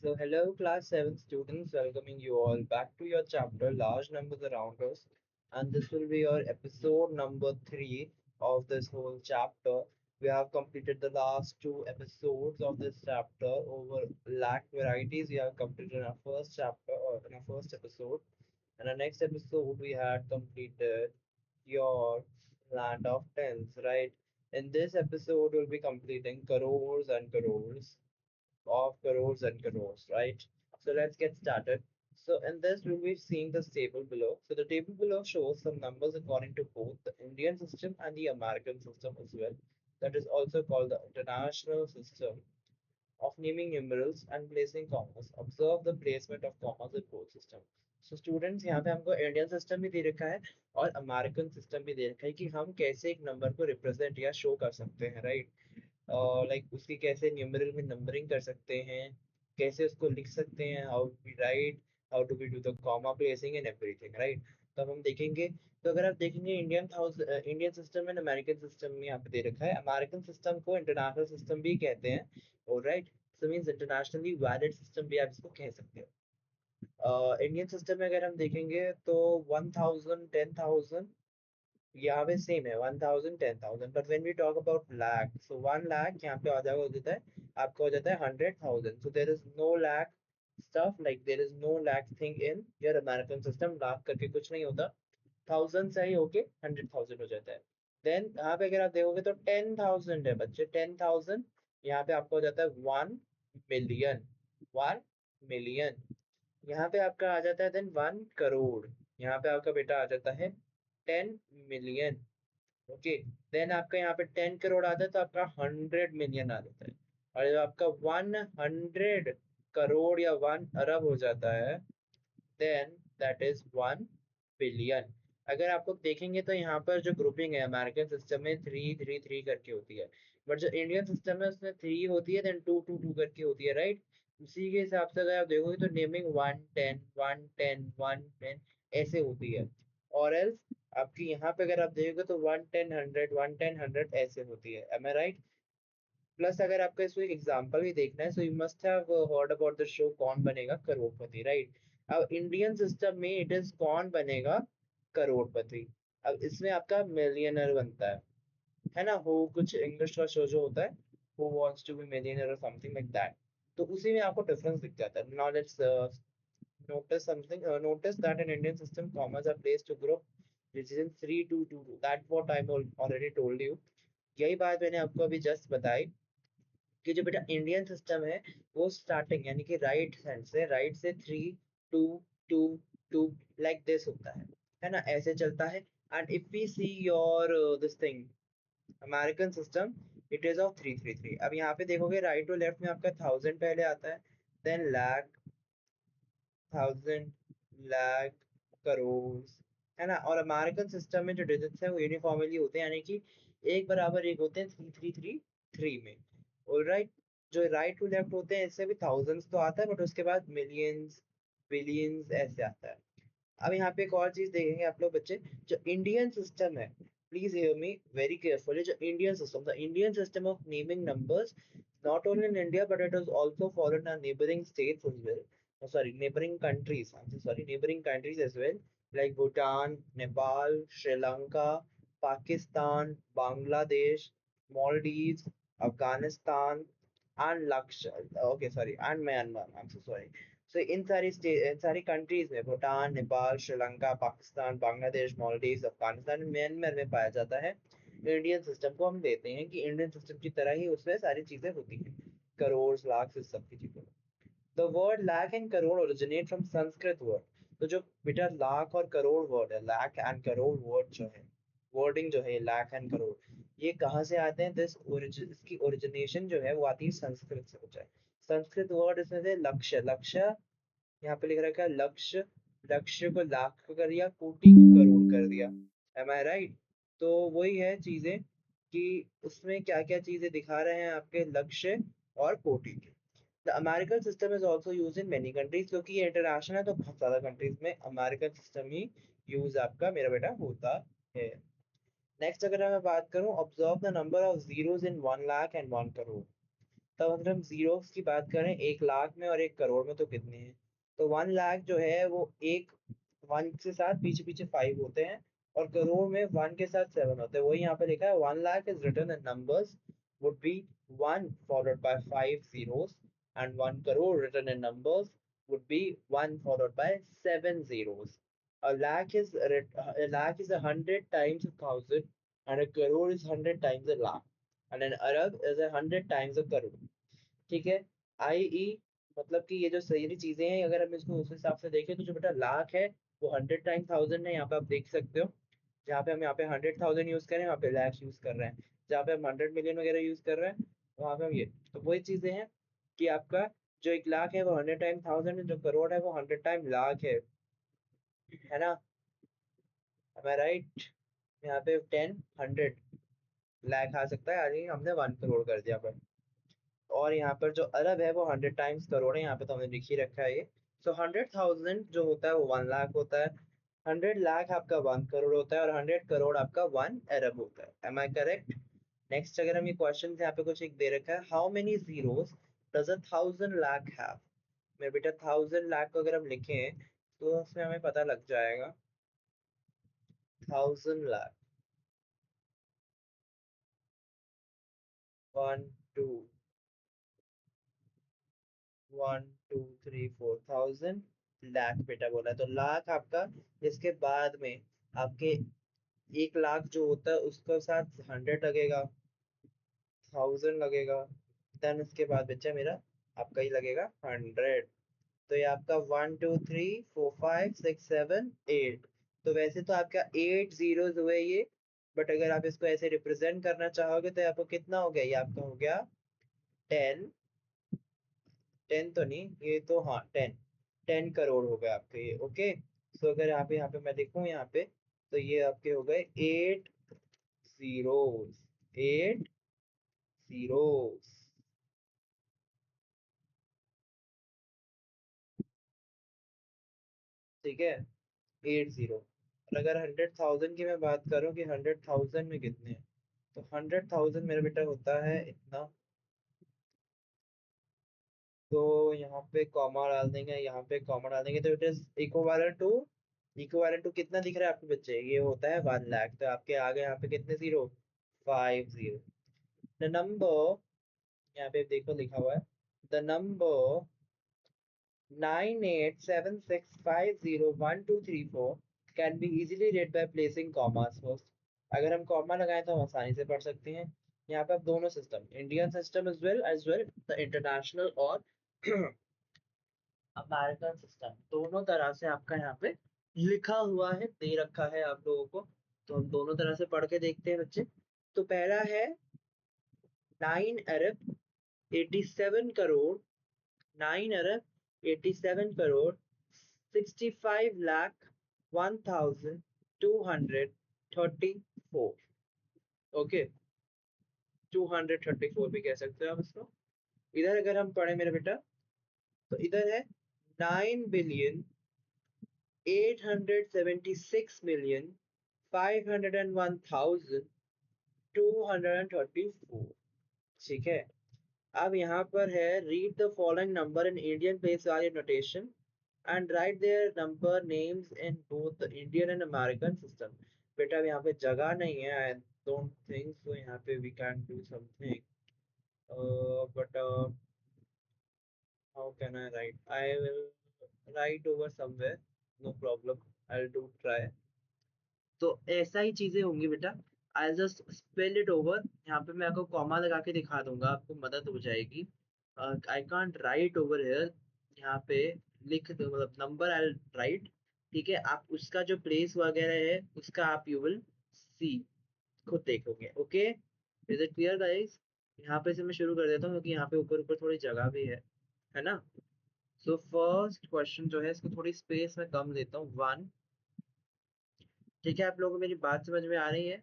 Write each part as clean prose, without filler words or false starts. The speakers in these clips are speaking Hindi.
So, hello, class 7 students, welcoming you all back to your chapter, Large Numbers Around Us. And this will be your episode number 3 of this whole chapter. We have completed the last two episodes of this chapter over lakh varieties. We have completed our first chapter or in our first episode. And our next episode, we had completed your land of tens, right? In this episode, we'll be completing crores and crores of crores and crores, right? So let's get started. So in this, we'll be seeing this table below. So the table below shows some numbers according to both the Indian system and the American system as well. That is also called the international system of naming numerals and placing commas. Observe the placement of commas in both system. So students यहाँ पे हमको इंडियन सिस्टम भी दे रखा है और अमेरिकन सिस्टम भी दे रखा है कि हम कैसे एक नंबर को रिप्रेजेंट या शो कर सकते हैं, राइट? लाइक उसकी कैसे न्यूमेरल में नंबरिंग कर सकते हैं, कैसे उसको लिख सकते हैं, how we write, how do we do the comma placing and everything, right? तो अब हम देखेंगे। तो अगर आप देखेंगे Indian system and American system में यहाँ पे दे रखा है, अमेरिकन सिस्टम को इंटरनेशनल सिस्टम भी कहते हैं, alright? So means internationally valid system भी आप इसको कह सकते हो। इंडियन सिस्टम में अगर हम देखेंगे तो 1000 10,000 यहाँ पे सेम है, 1000 10,000, but when we talk about lakh, so 1 lakh यहाँ पे आ जाएगा, हो जाता है आपका, हो जाता है 100,000। So there is no lakh stuff, like there is no lakh thing in your American system. Lakh करके कुछ नहीं होता, थाउजेंड से ही होके 100,000 हो जाता है। देन यहाँ पे अगर आप देखोगे तो 10,000 है बच्चे, 10,000 यहाँ पे आपका हो जाता है 1 मिलियन, 1 मिलियन। यहाँ पे आपका आ जाता है देन 1 करोड़, यहाँ पे आपका बेटा आ जाता है 10 मिलियन। ओके, देन आपका यहाँ पे 10 करोड़ आता है तो आपका 100 मिलियन आ जाता है। और जब आपका 100 करोड़ या 1 अरब हो जाता है, देन दैट इज 1 बिलियन। अगर आप लोग देखेंगे तो यहाँ पर जो ग्रुपिंग है अमेरिकन सिस्टम में 3 3 3 करके होती है, बट जो इंडियन सिस्टम है उसमें 3 होती है, देन 2 2 2 करके होती है, राइट? उसी के हिसाब से अगर आप देखोगे तो नेमिंग 1 10 1 10 1 10 ऐसे होती है। और एल्स आपकी यहाँ पे अगर आप देखोगे तो 1 10 100 1 10 100 ऐसे होती है, एम आई राइट? प्लस अगर आपको इसको एक एग्जांपल भी देखना है, so you must have heard about the show कौन बनेगा करोड़पति, राइट? अब इंडियन सिस्टम में इट इज कौन बनेगा करोड़पति। अब इसमें आपका मिलियनर बनता है ना? वो कुछ इंग्लिश का शो जो होता है, who wants to be millionaire और समथिंग लाइक दैट, तो उसी में आपको डिफरेंस दिख जाता है। Now let's notice that in Indian system commas are placed to group which is in 3 2 2 2, that what I already told you। यही बात मैंने आपको अभी जस्ट बताई कि जो बेटा इंडियन सिस्टम है वो स्टार्टिंग यानी कि राइट से 3 2 2 2 लाइक दिस होता है ना? ऐसे चलता है। And if we see your this thing American system, it is of 3 3 3। अब यहाँ पे देखोगे राइट टू लेफ्ट में आपका थाउजेंड पहले आता है, देन लाख, थाउजेंड, लाख, करोड़, है ना? और अमेरिकन सिस्टम में जो डिजिट्स है वो यूनिफॉर्मली होते हैं, यानी कि एक बराबर एक होते हैं 3 3 3 3 में, ऑलराइट? जो राइट टू लेफ्ट होते हैं इससे भी थाउजेंड्स तो आता है, बट उसके बाद मिलियंस, बिलियंस ऐसे आता है। अब यहाँ पे एक और चीज देखेंगे आप लोग बच्चे, जो इंडियन सिस्टम है, please hear me very carefully, जो Indian system of naming numbers not only in India but it is also followed in our neighboring states as well. Oh, sorry, neighboring countries. I'm so sorry, neighboring countries as well, like Bhutan, Nepal, Sri Lanka, Pakistan, Bangladesh, Maldives, Afghanistan, and okay, sorry, and Myanmar. I'm so sorry. So इन सारी कंट्रीज में भूटान, नेपाल, श्रीलंका, पाकिस्तान, बांग्लादेश, मालदीव, अफगानिस्तान, म्यांमार में पाया जाता है। इंडियन सिस्टम को हम लेते हैं कि इंडियन सिस्टम की तरह ही उसमें सारी चीजें होती हैं, करोड़, लाख, इस सब की चीजें। The word lakh and crore originate from Sanskrit word. तो जो बेटा लाख और करोड़ वर्ड है, लाख एंड करोड़ वर्ड जो है, वर्डिंग जो है लाख एंड करोड़, ये कहाँ से आते हैं? इसकी ओरिजिनेशन जो है वो आती है संस्कृत से, होता है। संस्कृत वर्ड इसमें से लक्ष्य, लक्ष्य यहाँ पे लिख रखा है लक्ष्य, लक्ष्य को लाख कर दिया, कोटि को करोड़ कर दिया, एम आई राइट? तो वही है चीजें कि उसमें क्या क्या चीजें दिखा रहे हैं आपके लक्ष्य और कोटि। The American system is also use in many countries, क्योंकि ये इंटरनेशनल है तो बहुत ज्यादा कंट्रीज में अमेरिकन सिस्टम ही यूज आपका मेरा बेटा होता है। नेक्स्ट अगर मैं बात करूं, observe the number of zeros in 1 lakh and 1 crore. तब अगर हम जीरोस की बात करें 1 लाख में और 1 करोड़ में, तो कितने हैं? तो 1 लाख जो है वो एक वन के साथ पीछे पीछे 5 होते हैं, और करोड़ में 1 के साथ 7 होते हैं। वही यहाँ पे लिखा है, 1 lakh is written in numbers would be 1 followed by 5 zeros, and 1 crore written in numbers would be 1 followed by 7 zeros. A lakh is 100 times 1,000, and a crore is 100 times a lakh, and an Arab is 100 times a crore. ठीक है, आई ई मतलब कि ये जो सारी चीजें हैं, अगर हम इसको उस हिसाब से देखें, तो जो बेटा लाख है वो 100 टाइम 1,000 है, यहाँ पे आप देख सकते हो। जहाँ पे हम यहाँ पे 100,000 यूज करें, वहाँ पे लैक्स यूज कर रहे हैं। जहाँ पे हम 100 मिलियन वगैरह यूज कर रहे हैं, वहाँ पे हम ये, तो वही चीजें हैं कि आपका जो 1 लाख है वो 100 टाइम 1,000 है, जो करोड़ है वो 100 टाइम 1,00,000 है ना? am I right? यहाँ पे 10 100 लाख आ सकता है, अरे हमने 1 करोड़ कर दिया पर। और यहाँ पर जो अरब है वो 100 टाइम्स करोड़ है, यहाँ पे तो हमने लिख ही रखा है ये। सो 100,000 जो होता है वो 1 लाख होता है, 100 लाख आपका 1 करोड़ होता है, और 100 करोड़ आपका 1 अरब होता है। एम आई करेक्ट? नेक्स्ट अगर हम ये क्वेश्चन यहाँ पे कुछ एक दे रखा है, how many zeros does 1,000 lakh have? मेरे बेटा 1,000 लाख को अगर हम लिखें तो उसमें हमें पता लग जाएगा। 1,000 लाख, 1 2 1 2 3 4 1,000 लाख बेटा बोला है, तो लाख आपका, इसके बाद में आपके 1 लाख जो होता है उसके साथ 100 लगेगा, 1,000 लगेगा, देन उसके बाद बच्चा मेरा आपका ही लगेगा 100। तो ये आपका 1 2 3 4 5 6 7 8। तो वैसे तो आपका 8 जीरोस हुए ये, बट अगर आप इसको ऐसे रिप्रेजेंट करना चाहोगे तो आपको कितना हो गया? ये आपका हो गया 10। 10 तो नहीं, ये तो हाँ 10 करोड़ हो गए आपके ये। ओके, सो अगर यहाँ पे मैं देखूँ यहाँ पे, तो ये आपके हो गए 8 जीरोस, 8 जीरोस। ठीक है, 8 जीरो। और अगर 100,000 की मैं बात करूँ कि 100,000 में कितने हैं, तो 100,000 मेरा बेटा होता है इतना। तो यहाँ पे कॉमा डाल देंगे, यहाँ पे कॉमा डाल देंगे, तो इट इज इक्विवेलेंट टू कितना दिख रहा है आपके बच्चे? ये होता है 1 लाख। तो आपके आगे यहाँ पे कितने जीरो? 5 जीरो। द नंबर, यहाँ पे देखो लिखा हुआ है, the number 9876501234 can be easily read by placing commas first। अगर हम कॉमा लगाएं तो हम आसानी से पढ़ सकते हैं। यहाँ पे आप दोनों system, Indian system as well the international और अमेरिकन सिस्टम, दोनों तरह से आपका यहाँ पे लिखा हुआ है, दे रखा है आप लोगों को। तो हम दोनों तरह से पढ़ के देखते हैं बच्चे। तो पहला है 9 अरब 87 करोड़, 9 अरब 87 करोड़ 65 लाख 1,234। ओके, 234 भी कह सकते हो आप इसको। इधर अगर हम पढ़े मेरे बेटा, तो इधर है 9,876,501,234। ठीक है, अब यहाँ पर है, read the following number in Indian place value notation and write their number names in both the Indian and American system. बेटा अब यहाँ पे जगह नहीं है, आई डोंट थिंक सो यहाँ पे we can do something, but how can I write? I will write over somewhere, no problem, I will do try. तो ऐसा ही चीजें होंगी बेटा, I just spell it over. यहाँ पे मैं आपको कॉमा लगा के दिखा दूंगा, आपको मदद हो जाएगी। I can't right over here, यहाँ पे लिख दो, मतलब नंबर आई राइट। ठीक है, आप उसका जो प्लेस वगैरह है उसका आप यू विल सी, खुद देखोगे। Okay, is it clear guys? यहाँ पे से मैं शुरू कर देता हूँ क्योंकि यहाँ पे ऊपर ऊपर थोड़ी जगह भी है ना? सो फर्स्ट क्वेश्चन जो है, इसको थोड़ी स्पेस में कम देता हूँ, 1। ठीक है, आप लोगों को मेरी बात समझ में आ रही है?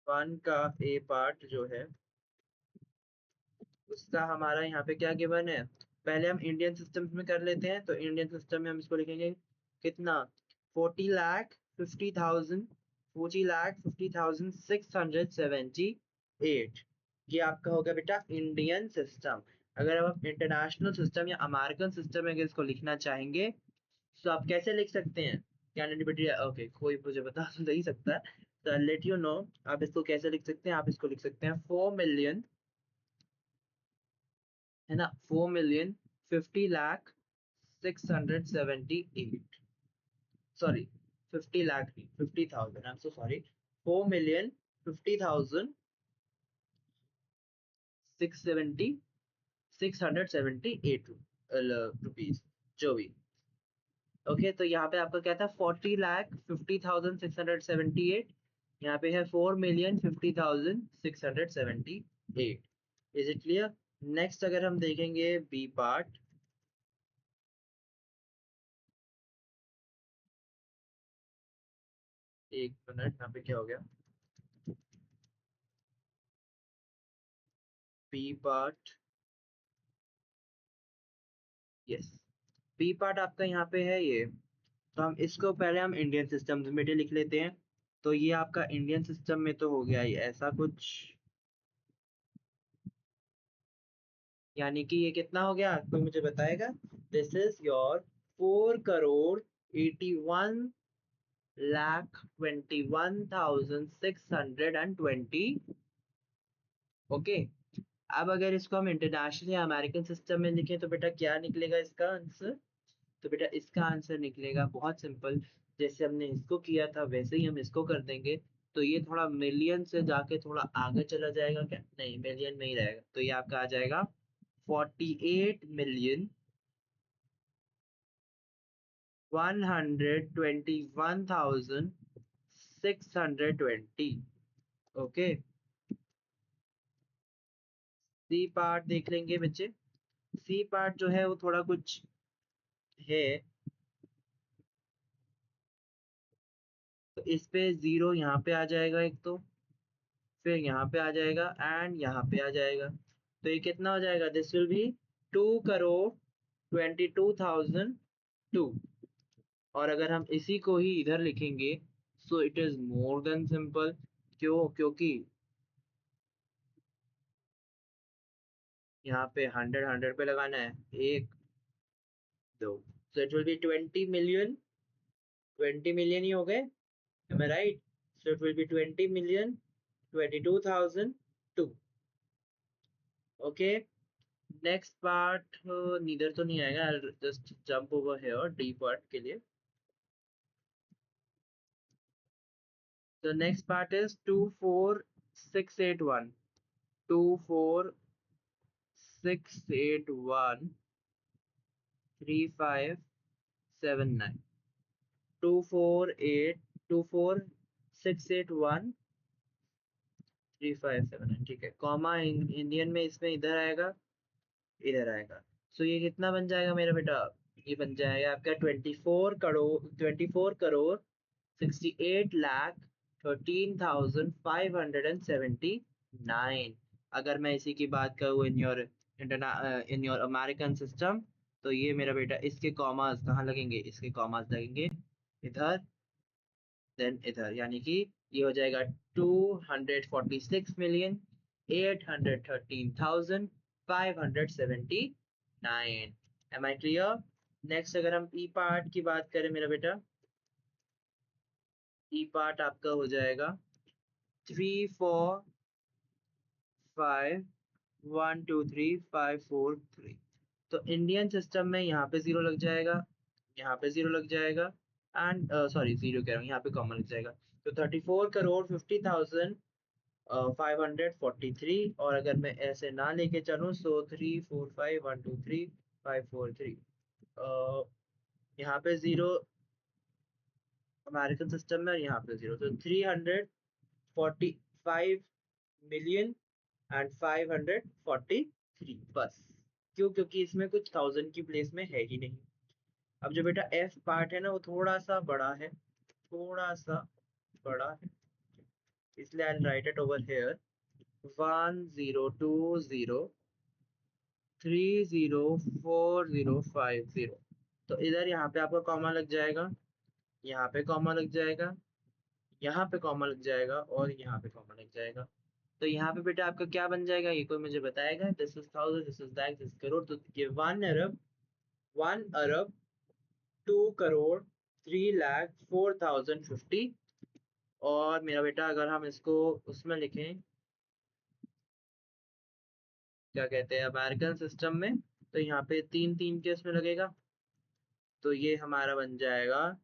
1 का ए पार्ट जो है उसका हमारा यहाँ पे क्या गिवन है, पहले हम इंडियन सिस्टम में कर लेते हैं। तो इंडियन सिस्टम में हम इसको लिखेंगे कितना? 40,50,000, 40,50,678। ये आपका होगा बेटा इंडियन सिस्टम। अगर आप इंटरनेशनल सिस्टम या अमेरिकन सिस्टम में अगर इसको लिखना चाहेंगे तो आप कैसे लिख सकते हैं? कैनेडिबिलिटी, ओके, कोई मुझे बता तो नहीं सकता है, तो लेट यू नो। आप इसको कैसे लिख सकते हैं? आप इसको लिख सकते हैं 4 मिलियन, है ना, 4,50,06,78, सॉरी 50 लाख नहीं, 50,000, I am so sorry, 4,50,670, 678 rupees, जो भी। ओके, तो यहाँ पे आपका क्या था? 40,50,678। यहाँ पे है 4,50,50,678। Is it clear? नेक्स्ट अगर हम देखेंगे बी पार्ट, एक मिनट, यहाँ पे क्या हो गया? B part, yes, B part आपका यहाँ पे है ये। तो हम इसको पहले हम इंडियन सिस्टम में लिख लेते हैं। तो ये आपका इंडियन सिस्टम में तो हो गया ये ऐसा कुछ, यानी कि ये कितना हो गया कोई मुझे बताएगा? This is your 4,81,21,620। ओके, अब अगर इसको हम इंटरनेशनल या अमेरिकन सिस्टम में लिखें तो बेटा क्या निकलेगा इसका आंसर? तो बेटा इसका आंसर निकलेगा बहुत सिंपल, जैसे हमने इसको किया था वैसे ही हम इसको कर देंगे। तो ये थोड़ा मिलियन से जाके थोड़ा आगे चला जाएगा, क्या नहीं, मिलियन में ही रहेगा, तो ये आपका आ जाएगा 48,121,620। ओके, सी पार्ट देख लेंगे बच्चे। सी पार्ट जो है वो थोड़ा कुछ है, तो इस पे जीरो यहाँ पे आ जाएगा एक, तो फिर यहाँ पे आ जाएगा एंड यहाँ पे आ जाएगा। तो ये कितना हो जाएगा? This will be 2,22,002। और अगर हम इसी को ही इधर लिखेंगे so it is more than simple. क्यों? क्योंकि यहाँ पे 100 पे लगाना है, एक, दो, so it will be 20 million. 20 million ही हो गए, am I right? So it will be 20,022,002। Okay, next part, neither तो नहीं आएगा, I'll just jump over here D part के लिए। The next part is 24,681, 24,681, 3,579, 248, 24,681, 3,579, ठीक है, कॉमा इंडियन में इसमें इधर आएगा, इधर आएगा। सो ये कितना बन जाएगा मेरा बेटा? ये बन जाएगा आपका 24 करोड़, 24,68,13,579। अगर मैं इसी की बात करूँ in your in your American system, तो ये मेरा बेटा इसके कॉमास कहाँ लगेंगे? इसके कॉमास लगेंगे इधर, देन इधर, यानी कि ये हो जाएगा 246,813,579। M I clear? नेक्स्ट अगर हम ई पार्ट की बात करें मेरा बेटा, ई पार्ट आपका हो जाएगा 3,4,5,1,2,3,5,4,3। तो इंडियन सिस्टम में यहाँ पे जीरो लग जाएगा, यहाँ पे जीरो लग जाएगा, एंड सॉरी जीरो कह रहा हूँ, यहाँ पे कॉमन लग जाएगा। तो 34,50,000 543। और अगर मैं ऐसे ना लेके चलूँ सो 3,4,5,1,2,3,5,4,3, यहाँ पे जीरो अमेरिकन सिस्टम में और यहाँ पे जीरो, तो 345 मिलियन एंड 543, बस। क्यों? क्योंकि इसमें कुछ थाउजेंड की प्लेस में है ही नहीं। अब जो बेटा एफ पार्ट है ना वो थोड़ा सा बड़ा है, थोड़ा सा बड़ा है, इसलिए आई राइट इट ओवर हेयर 1,0,2,0,3,0,4,0,5,0। तो इधर यहाँ पे आपका कॉमा लग जाएगा, यहाँ पे कॉमा लग जाएगा, यहाँ पे कॉमा लग जाएगा और यहाँ पे कॉमा लग जाएगा। तो यहाँ पे बेटा आपका क्या बन जाएगा, ये कोई मुझे बताएगा? This is thousand, this is lakh, this crore, तो ये 1 अरब, 1 अरब 2 करोड़ 3 लाख 4,050। और मेरा बेटा अगर हम इसको उसमें लिखें, क्या कहते हैं, अमेरिकन सिस्टम में, तो यहाँ पे 3 3 के इसमें लगेगा, तो ये हमारा बन जाएगा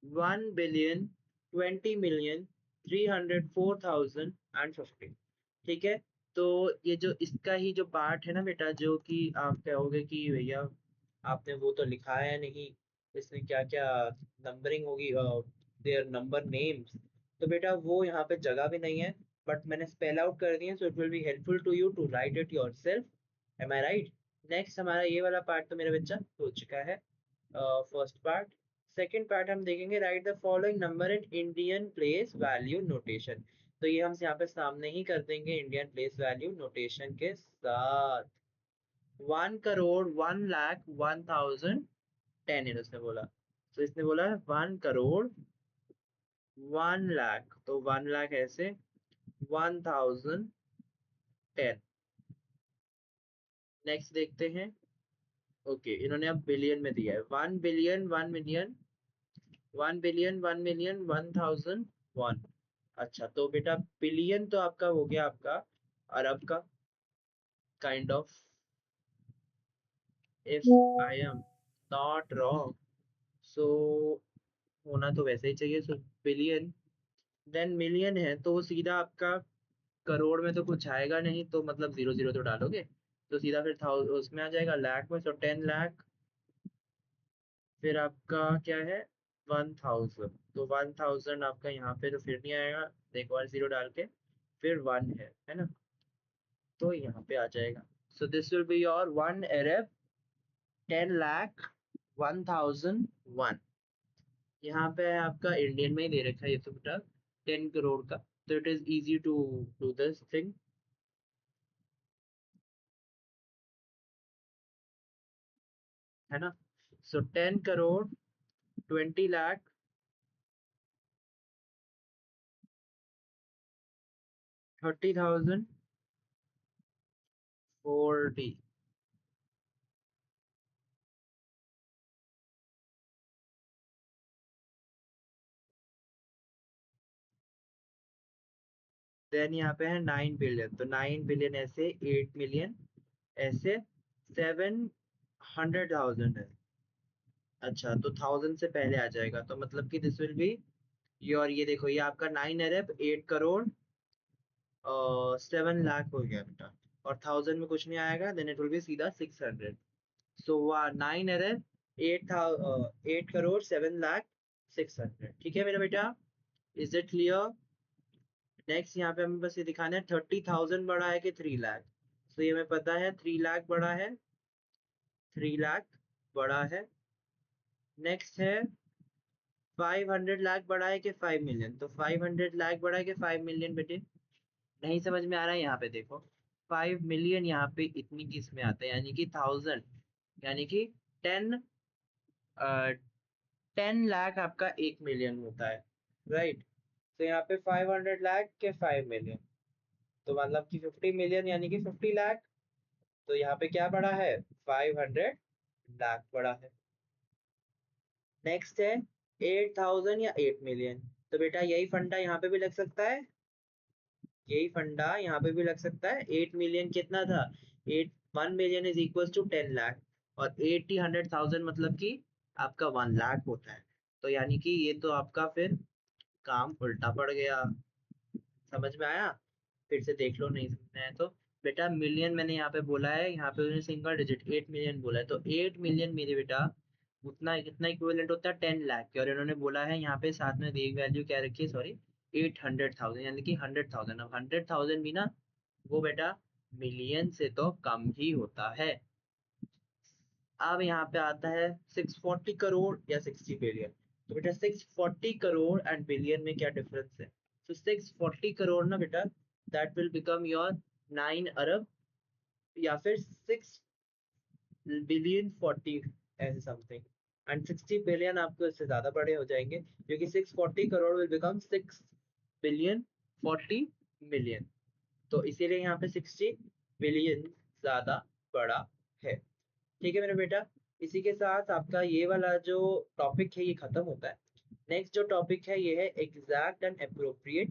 1,20,20,304,050। ठीक है। तो ये जो इसका ही जो पार्ट है ना बेटा, जो कि आप कहोगे कि भैया आपने वो तो लिखा है नहीं, इसमें क्या क्या नंबरिंग होगी, देयर नंबर नेम्स, तो बेटा वो यहाँ पे जगह भी नहीं है, बट मैंने स्पेल आउट कर दिए, so it will be helpful to you to write it yourself. Am I right? Next हमारा ये वाला पार्ट तो मेरा बच्चा हो चुका है, फर्स्ट पार्ट। सेकंड पार्ट हम देखेंगे, right the following number in Indian place value notation. तो ये हम यहाँ पे सामने ही कर देंगे इंडियन प्लेस वैल्यू नोटेशन के साथ। 1 करोड़ 1 लाख 1,010 इसने बोला, तो इसने बोला 1 करोड़ 1 लाख, तो 1 लाख ऐसे, 1,010। नेक्स्ट देखते हैं। ओके, इन्होंने अब बिलियन में दिया है, 1 बिलियन 1 मिलियन, 1 बिलियन 1 मिलियन 1,001। अच्छा, तो बेटा बिलियन तो आपका हो गया आपका अरब का, kind of, if I am not wrong, so होना तो वैसे ही चाहिए, सो बिलियन, देन मिलियन है तो वो सीधा आपका करोड़ में तो कुछ आएगा नहीं, तो मतलब जीरो जीरो तो डालोगे, तो सीधा फिर उसमें आ जाएगा लाख में, तो 10 लाख, फिर आपका क्या है, 1,000, तो 1,000 आपका यहाँ पे तो फिर नहीं आएगा, एक और जीरो डाल के फिर वन है ना, तो यहाँ पे आ जाएगा। So this will be your 1 अरब 10 लाख 1,001। यहाँ पे आपका इंडियन में ही दे रखा है ये तो बेटा 10 करोड़ का, तो it is easy to do this thing, है ना। सो 10 करोड़ 20 लाख 30,040। देन यहाँ पे है 9 बिलियन, तो 9 बिलियन ऐसे, 8 मिलियन ऐसे, 700,000 है। अच्छा, तो 1000 से पहले आ जाएगा, तो मतलब कि दिस विल बी योर, ये देखो ये आपका 9 अरब 8 करोड़ 7 लाख हो गया बेटा, और 1000 में कुछ नहीं आएगा, देन इट विल बी सीधा 600। सो 9 अरब 8 करोड़ 7 लाख 600। ठीक है मेरा बेटा, इज इट क्लियर? नेक्स्ट यहाँ पे हमें बस ये दिखाना है 30,000 बड़ा है कि 3 लाख, तो ये हमें पता है 3 लाख बड़ा है, 3 लाख बड़ा है। नेक्स्ट है 500 लाख बड़ा है कि 5 मिलियन, तो 500 लाख बड़ा है कि 5 मिलियन बेटे, नहीं समझ में आ रहा है? यहाँ पे देखो 5 मिलियन यहाँ पे इतनी किस में आता है, यानी कि 1000, यानी कि 10, 10 लाख आपका 1 मिलियन होता है, राइट। तो यहाँ पे 500 लाख के 5 मिलियन, तो मतलब कि 50 मिलियन यानी कि 50 लाख, तो यहाँ पे क्या बड़ा है, 500 लाख बड़ा है। नेक्स्ट है 8,000 या 8 मिलियन, तो बेटा यही फंडा यहाँ पे भी लग सकता है, यही फंडा यहाँ पे भी लग सकता है। 8 मिलियन कितना था, 1 million is equal to 10 lakh, और 80 100,000 मतलब कि आपका 1 लाख होता है, तो यानी कि ये तो आपका फिर काम उल्टा पड़ गया। समझ में आया? फिर से देख लो, नहीं समझ में आया तो बेटा, मिलियन मैंने यहाँ पे बोला है, यहाँ पे उन्होंने सिंगल डिजिट 8 मिलियन बोला है, तो 8 मिलियन मेरे बेटा उतना कितना इक्विवेलेंट होता है 10 लाख के, और इन्होंने बोला है यहाँ पे साथ में एक वैल्यू क्या रखी है, सॉरी, 800,000, यानी कि 100,000। अब 100,000 भी ना वो बेटा मिलियन से तो कम ही होता है। अब यहाँ पे आता है 640 करोड़ या 60 बिलियन, तो बेटा 640 करोड़ एंड बिलियन में क्या डिफरेंस है? तो 640 करोड़ ना बेटा, दैट विल बिकम योर 9 अरब, या फिर 6 बिलियन 40 ऐसे समथिंग, एंड 60 बिलियन आपको इससे ज्यादा बड़े हो जाएंगे, क्योंकि 640 crore will become 6 billion 40 million. तो इसीलिए यहाँ पे 60 बिलियन ज्यादा बड़ा है। ठीक है मेरे बेटा। इसी के साथ आपका ये वाला जो टॉपिक है ये खत्म होता है। नेक्स्ट जो टॉपिक है ये है exact and appropriate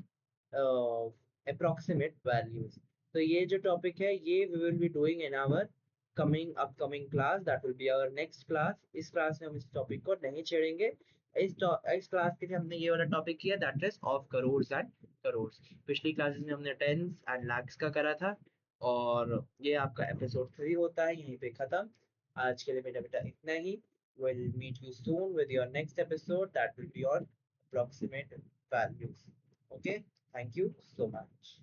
approximate values. तो ये जो टॉपिक है ये we will be doing in our coming upcoming class, that will be our next class. इस क्लास में हम इस टॉपिक को नहीं छेड़ेंगे। इस क्लास के लिए हमने ये वाला टॉपिक किया, that is of crores and crores. पिछली क्लासेस में हमने टेंस एंड लैक्स का करा था, और ये आपका एपिसोड 3 होता है यहीं पे खत्म। आज के लिए मेरा बेटा इतना ही। We'll meet you soon with your next episode that will be on approximate values. Okay, thank you so much.